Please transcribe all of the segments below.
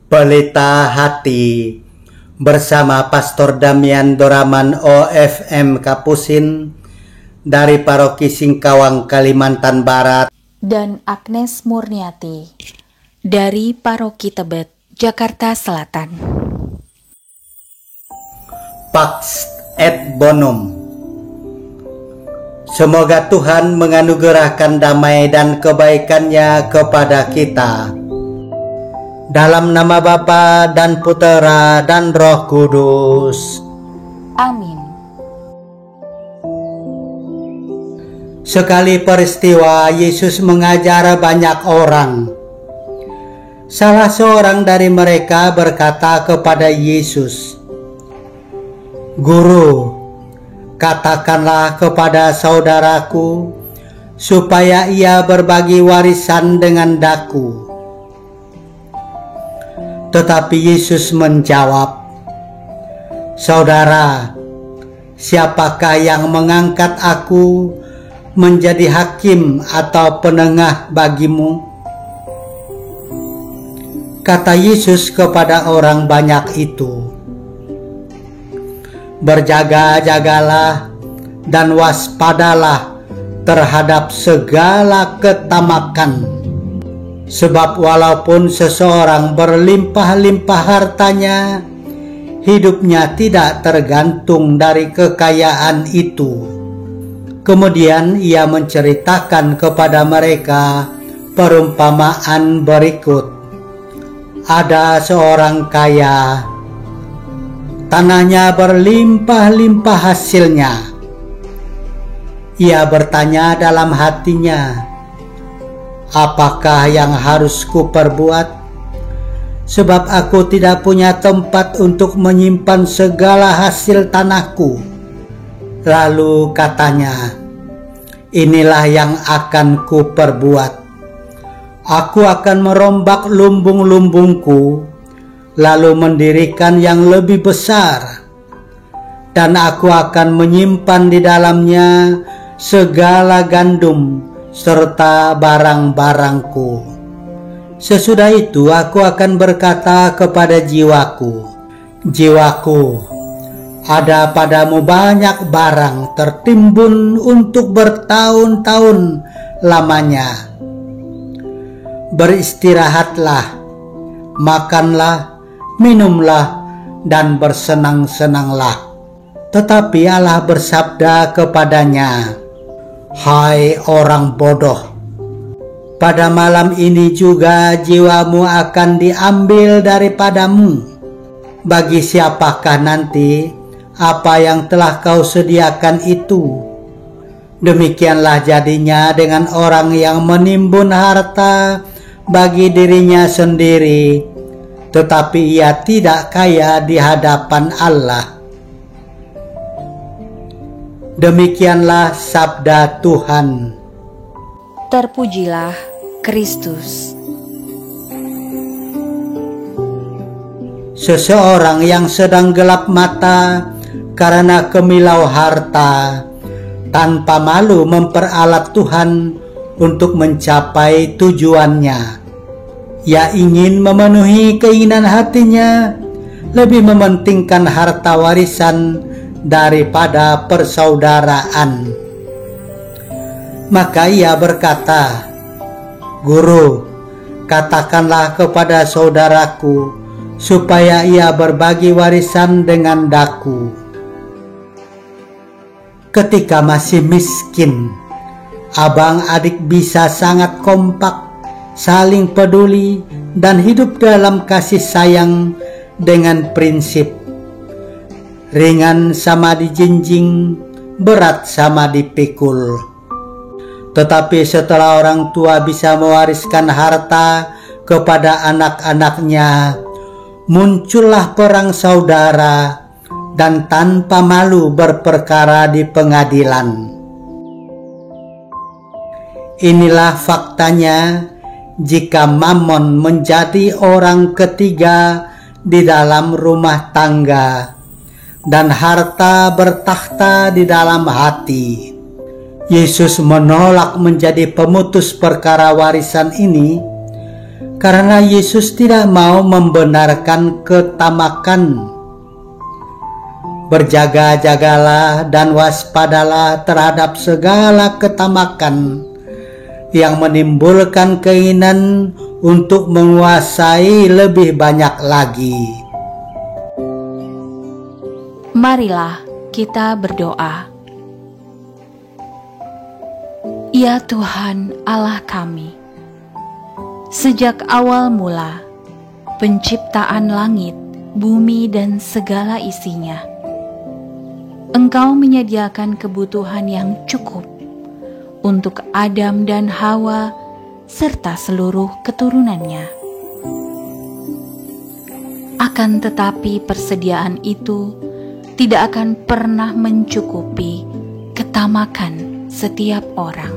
Pelita Hati bersama Pastor Damian Doraman OFM Kapusin dari Paroki Singkawang, Kalimantan Barat, dan Agnes Murniati dari Paroki Tebet, Jakarta Selatan. Pax et Bonum. Semoga Tuhan menganugerahkan damai dan kebaikan-Nya kepada kita. Dalam nama Bapa dan Putera dan Roh Kudus. Amin. Sekali peristiwa Yesus mengajar banyak orang. Salah seorang dari mereka berkata kepada Yesus, "Guru, katakanlah kepada saudaraku supaya ia berbagi warisan dengan daku." Tetapi Yesus menjawab, "Saudara, siapakah yang mengangkat aku menjadi hakim atau penengah bagimu?" Kata Yesus kepada orang banyak itu, "Berjaga-jagalah dan waspadalah terhadap segala ketamakan. Sebab walaupun seseorang berlimpah-limpah hartanya, hidupnya tidak tergantung dari kekayaan itu." Kemudian ia menceritakan kepada mereka perumpamaan berikut. Ada seorang kaya, tanahnya berlimpah-limpah hasilnya. Ia bertanya dalam hatinya, "Apakah yang harus kuperbuat? Sebab aku tidak punya tempat untuk menyimpan segala hasil tanahku." Lalu katanya, "Inilah yang akan kuperbuat. Aku akan merombak lumbung-lumbungku, lalu mendirikan yang lebih besar. Dan aku akan menyimpan di dalamnya segala gandum serta barang-barangku. Sesudah itu aku akan berkata kepada jiwaku, jiwaku, ada padamu banyak barang tertimbun untuk bertahun-tahun lamanya. Beristirahatlah, makanlah, minumlah, dan bersenang-senanglah." Tetapi Allah bersabda kepadanya, "Hai orang bodoh, pada malam ini juga jiwamu akan diambil daripadamu. Bagi siapakah nanti apa yang telah kau sediakan itu?" Demikianlah jadinya dengan orang yang menimbun harta bagi dirinya sendiri, tetapi ia tidak kaya di hadapan Allah. Demikianlah sabda Tuhan. Terpujilah Kristus. Seseorang yang sedang gelap mata karena kemilau harta, tanpa malu memperalat Tuhan untuk mencapai tujuannya. Ia ingin memenuhi keinginan hatinya, lebih mementingkan harta warisan daripada persaudaraan. Maka ia berkata, "Guru, katakanlah kepada saudaraku supaya ia berbagi warisan dengan daku." Ketika masih miskin, abang adik bisa sangat kompak, saling peduli, dan hidup dalam kasih sayang dengan prinsip ringan sama dijinjing, berat sama dipikul. Tetapi setelah orang tua bisa mewariskan harta kepada anak-anaknya, muncullah perang saudara dan tanpa malu berperkara di pengadilan. Inilah faktanya jika Mammon menjadi orang ketiga di dalam rumah tangga dan harta bertakhta di dalam hati. Yesus menolak menjadi pemutus perkara warisan ini karena Yesus tidak mau membenarkan ketamakan. Berjaga-jagalah dan waspadalah terhadap segala ketamakan yang menimbulkan keinginan untuk menguasai lebih banyak lagi. Marilah kita berdoa. Ya Tuhan Allah kami, sejak awal mula penciptaan langit, bumi dan segala isinya, Engkau menyediakan kebutuhan yang cukup untuk Adam dan Hawa serta seluruh keturunannya. Akan tetapi persediaan itu tidak akan pernah mencukupi ketamakan setiap orang.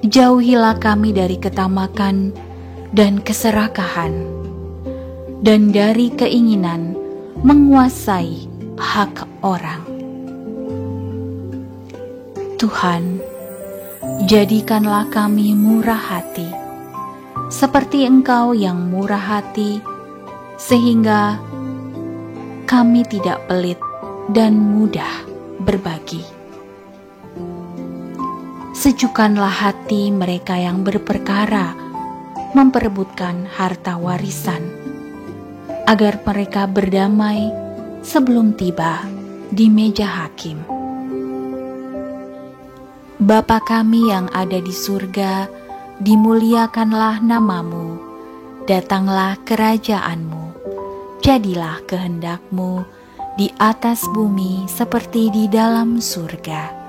Jauhilah kami dari ketamakan dan keserakahan, dan dari keinginan menguasai hak orang. Tuhan, jadikanlah kami murah hati, seperti Engkau yang murah hati, sehingga kami tidak pelit dan mudah berbagi. Sejukkanlah hati mereka yang berperkara memperebutkan harta warisan, agar mereka berdamai sebelum tiba di meja hakim. Bapa kami yang ada di surga, dimuliakanlah nama-Mu, datanglah kerajaan-Mu, jadilah kehendak-Mu di atas bumi seperti di dalam surga.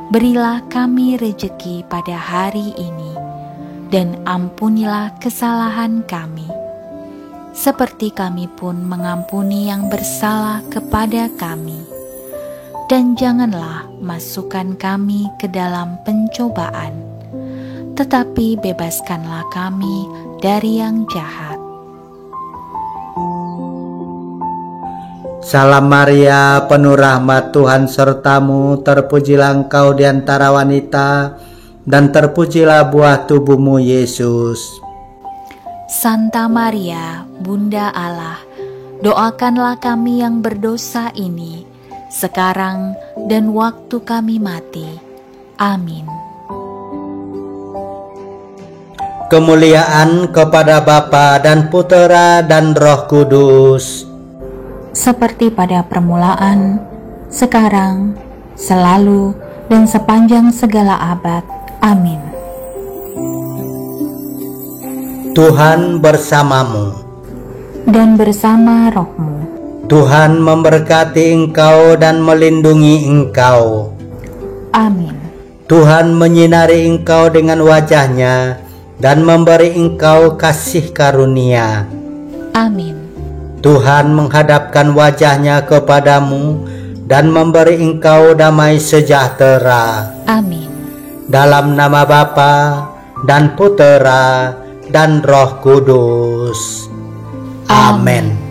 Berilah kami rejeki pada hari ini, dan ampunilah kesalahan kami, seperti kami pun mengampuni yang bersalah kepada kami. Dan janganlah masukkan kami ke dalam pencobaan, tetapi bebaskanlah kami dari yang jahat. Salam Maria, penuh rahmat, Tuhan sertamu, terpujilah engkau di antara wanita, dan terpujilah buah tubuhmu Yesus. Santa Maria, Bunda Allah, doakanlah kami yang berdosa ini, sekarang dan waktu kami mati. Amin. Kemuliaan kepada Bapa dan Putera dan Roh Kudus, seperti pada permulaan, sekarang, selalu, dan sepanjang segala abad. Amin. Tuhan bersamamu, Dan bersama rohmu. Tuhan memberkati engkau dan melindungi engkau. Amin. Tuhan menyinari engkau dengan wajah-Nya dan memberi engkau kasih karunia. Amin. Tuhan menghadapkan wajah-Nya kepadamu dan memberi engkau damai sejahtera. Amin. Dalam nama Bapa dan Putera dan Roh Kudus. Amin.